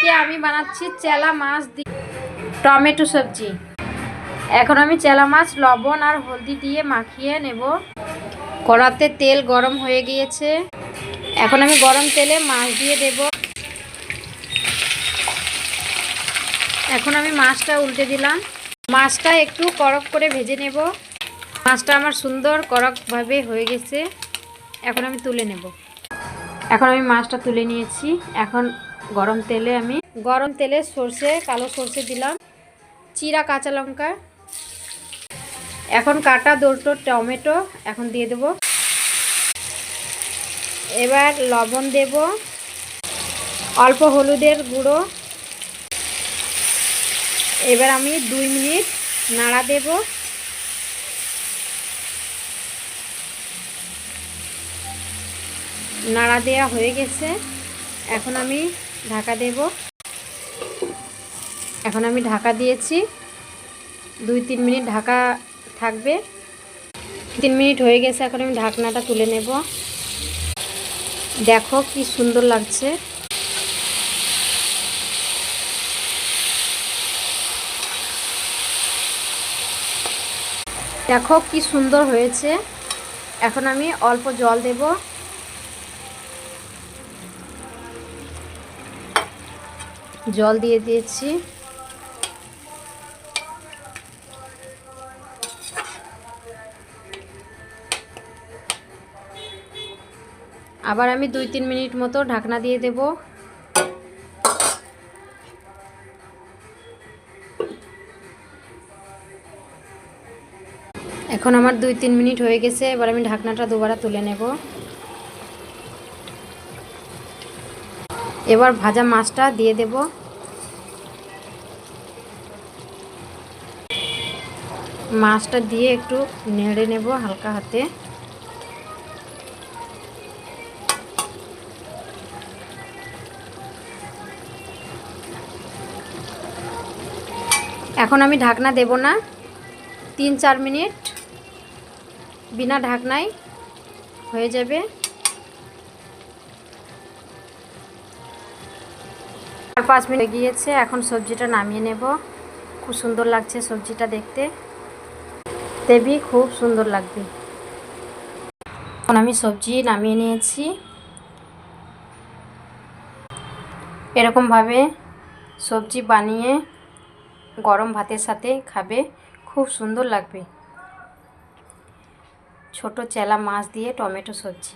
আজকে আমি বানাচ্ছি চেলা মাছ দিয়ে টমেটো সবজি। এখন আমি চেলা মাছ লবণ আর হলদি দিয়ে মাখিয়ে নেব। কড়াতে তেল গরম হয়ে গিয়েছে, এখন আমি গরম তেলে মাছ দিয়ে দেব। এখন আমি মাছটা উল্টে দিলাম। মাছটা একটু কড়ক করে ভেজে নেব। মাছটা আমার সুন্দর কড়কভাবে হয়ে গেছে, এখন আমি তুলে নেব। এখন আমি মাছটা তুলে নিয়েছি। এখন গরম তেলে সর্ষে, কালো সর্ষে দিলাম, চিরা কাঁচা লঙ্কা, এখন কাটা দুটো টমেটো এখন দিয়ে দেব। এবার লবণ দেব, অল্প হলুদের গুঁড়ো। এবার আমি 2 মিনিট নাড়া দেব। নাড়া দেওয়া হয়ে গেছে, এখন আমি ঢাকা দেব। এখন আমি ঢাকা দিয়েছি, 2-3 মিনিট ঢাকা থাকবে। 3 মিনিট হয়ে গেছে, এখন আমি ঢাকনাটা তুলে নেব। দেখো কি সুন্দর লাগছে। দেখো কি সুন্দর হয়েছে। এখন আমি অল্প জল দেব। জল দিয়ে দিয়েছি। আবার আমি 2-3 মিনিট মতো ঢাকনা দিয়ে দেব। এখন আমার 2-3 মিনিট হয়ে গেছে, এবার আমি ঢাকনাটা দুবারা তুলে নেব। এবার ভাজা মাছটা দিয়ে দেব। মাছটা দিয়ে একটু নেড়ে নেব হালকা হাতে। এখন আমি ঢাকনা দেব না, 3-4 মিনিট বিনা ঢাকনায় হয়ে যাবে। 4-5 মিনিট গিয়েছে, এখন সবজিটা নামিয়ে নেব। খুব সুন্দর লাগছে সবজিটা দেখতে, দেবি খুব সুন্দর লাগবে। এখন আমি সবজি নামিয়ে নিয়েছি। এরকমভাবে সবজি বানিয়ে গরম ভাতের সাথে খাবে, খুব সুন্দর লাগবে। ছোট চেলা মাছ দিয়ে টমেটো সবজি।